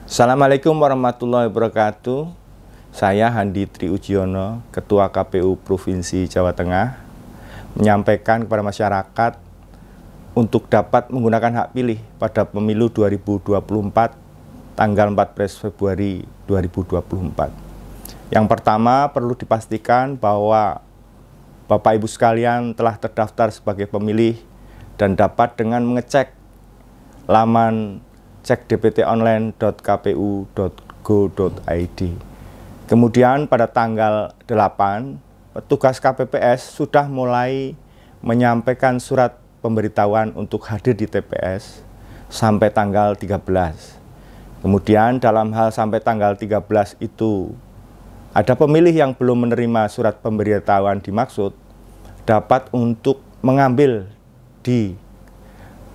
Assalamualaikum warahmatullahi wabarakatuh. Saya Handi Triujiono, Ketua KPU Provinsi Jawa Tengah, menyampaikan kepada masyarakat untuk dapat menggunakan hak pilih pada pemilu 2024 tanggal 14 Februari 2024. Yang pertama, perlu dipastikan bahwa Bapak Ibu sekalian telah terdaftar sebagai pemilih dan dapat dengan mengecek laman cekdptonline.kpu.go.id. Kemudian pada tanggal 8, petugas KPPS sudah mulai menyampaikan surat pemberitahuan untuk hadir di TPS sampai tanggal 13. Kemudian dalam hal sampai tanggal 13 itu, ada pemilih yang belum menerima surat pemberitahuan dimaksud, dapat untuk mengambil di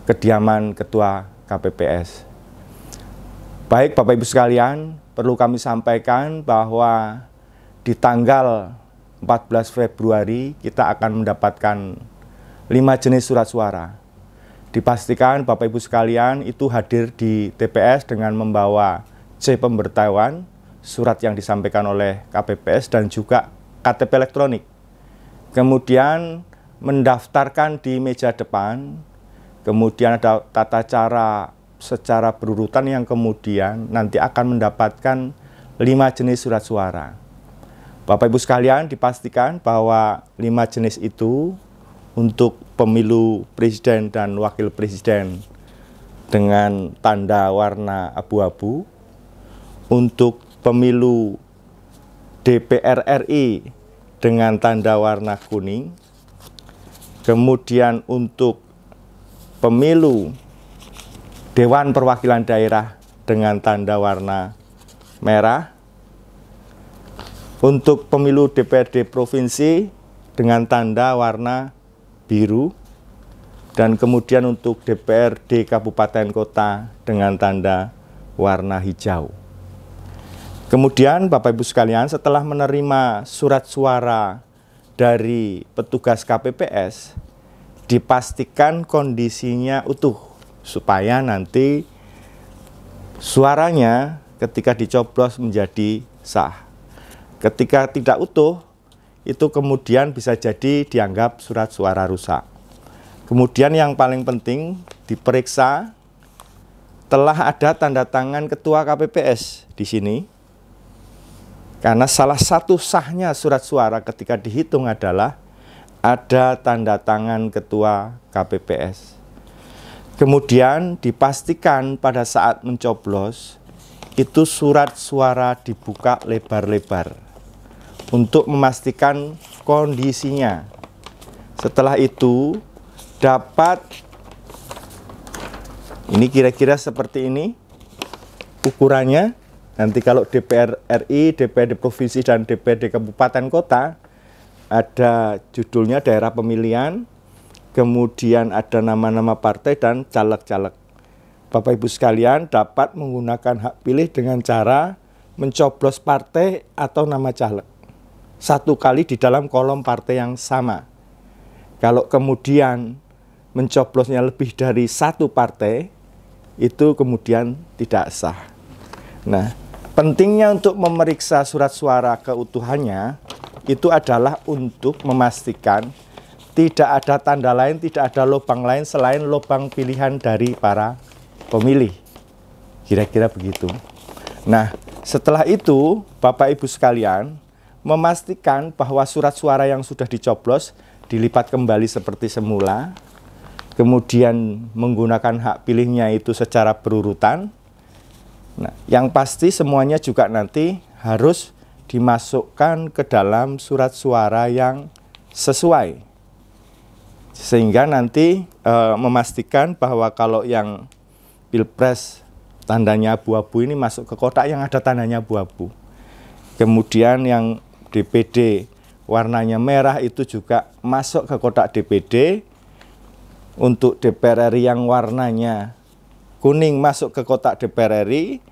kediaman Ketua KPPS. Baik Bapak Ibu sekalian, perlu kami sampaikan bahwa di tanggal 14 Februari kita akan mendapatkan 5 jenis surat suara. Dipastikan Bapak Ibu sekalian itu hadir di TPS dengan membawa C pemberitahuan, surat yang disampaikan oleh KPPS dan juga KTP elektronik. Kemudian mendaftarkan di meja depan, kemudian ada tata cara secara berurutan yang kemudian nanti akan mendapatkan 5 jenis surat suara. Bapak Ibu sekalian, dipastikan bahwa 5 jenis itu untuk pemilu presiden dan wakil presiden dengan tanda warna abu-abu, untuk pemilu DPR RI dengan tanda warna kuning, kemudian untuk pemilu Dewan Perwakilan Daerah dengan tanda warna merah, untuk pemilu DPRD Provinsi dengan tanda warna biru, dan kemudian untuk DPRD Kabupaten Kota dengan tanda warna hijau. Kemudian Bapak Ibu sekalian, setelah menerima surat suara dari petugas KPPS, dipastikan kondisinya utuh, supaya nanti suaranya ketika dicoblos menjadi sah. Ketika tidak utuh, itu kemudian bisa jadi dianggap surat suara rusak. Kemudian yang paling penting, diperiksa telah ada tanda tangan Ketua KPPS di sini. Karena salah satu sahnya surat suara ketika dihitung adalah ada tanda tangan Ketua KPPS. Kemudian dipastikan pada saat mencoblos itu surat suara dibuka lebar-lebar untuk memastikan kondisinya. Setelah itu dapat, ini kira-kira seperti ini ukurannya. Nanti kalau DPR RI, DPRD Provinsi, dan DPRD Kabupaten Kota, ada judulnya daerah pemilihan, kemudian ada nama-nama partai dan caleg-caleg. Bapak Ibu sekalian dapat menggunakan hak pilih dengan cara mencoblos partai atau nama caleg satu kali di dalam kolom partai yang sama. Kalau kemudian mencoblosnya lebih dari satu partai, itu kemudian tidak sah. Nah, pentingnya untuk memeriksa surat suara keutuhannya itu adalah untuk memastikan tidak ada tanda lain, tidak ada lubang lain selain lubang pilihan dari para pemilih. Kira-kira begitu. Nah, setelah itu Bapak Ibu sekalian memastikan bahwa surat suara yang sudah dicoblos dilipat kembali seperti semula. Kemudian menggunakan hak pilihnya itu secara berurutan. Nah, yang pasti semuanya juga nanti harus dimasukkan ke dalam surat suara yang sesuai. Sehingga nanti memastikan bahwa kalau yang Pilpres tandanya abu-abu ini masuk ke kotak yang ada tandanya abu-abu. Kemudian yang DPD warnanya merah itu juga masuk ke kotak DPD. Untuk DPR RI yang warnanya kuning masuk ke kotak DPR RI,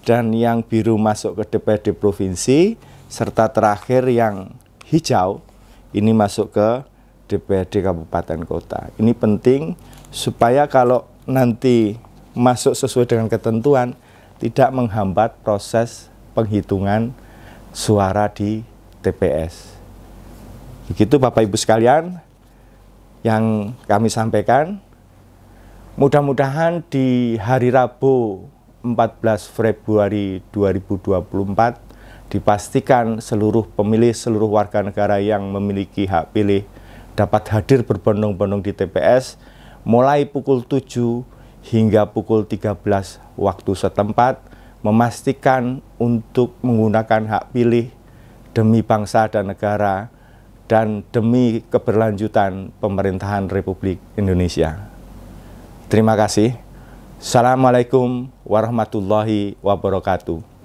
dan yang biru masuk ke DPRD Provinsi, serta terakhir yang hijau ini masuk ke DPRD Kabupaten Kota. Ini penting supaya kalau nanti masuk sesuai dengan ketentuan, tidak menghambat proses penghitungan suara di TPS. Begitu Bapak Ibu sekalian yang kami sampaikan. Mudah-mudahan di hari Rabu 14 Februari 2024 dipastikan seluruh pemilih, seluruh warga negara yang memiliki hak pilih dapat hadir berbondong-bondong di TPS mulai pukul 7 hingga pukul 13 waktu setempat, memastikan untuk menggunakan hak pilih demi bangsa dan negara dan demi keberlanjutan pemerintahan Republik Indonesia. Terima kasih. Assalamualaikum warahmatullahi wabarakatuh.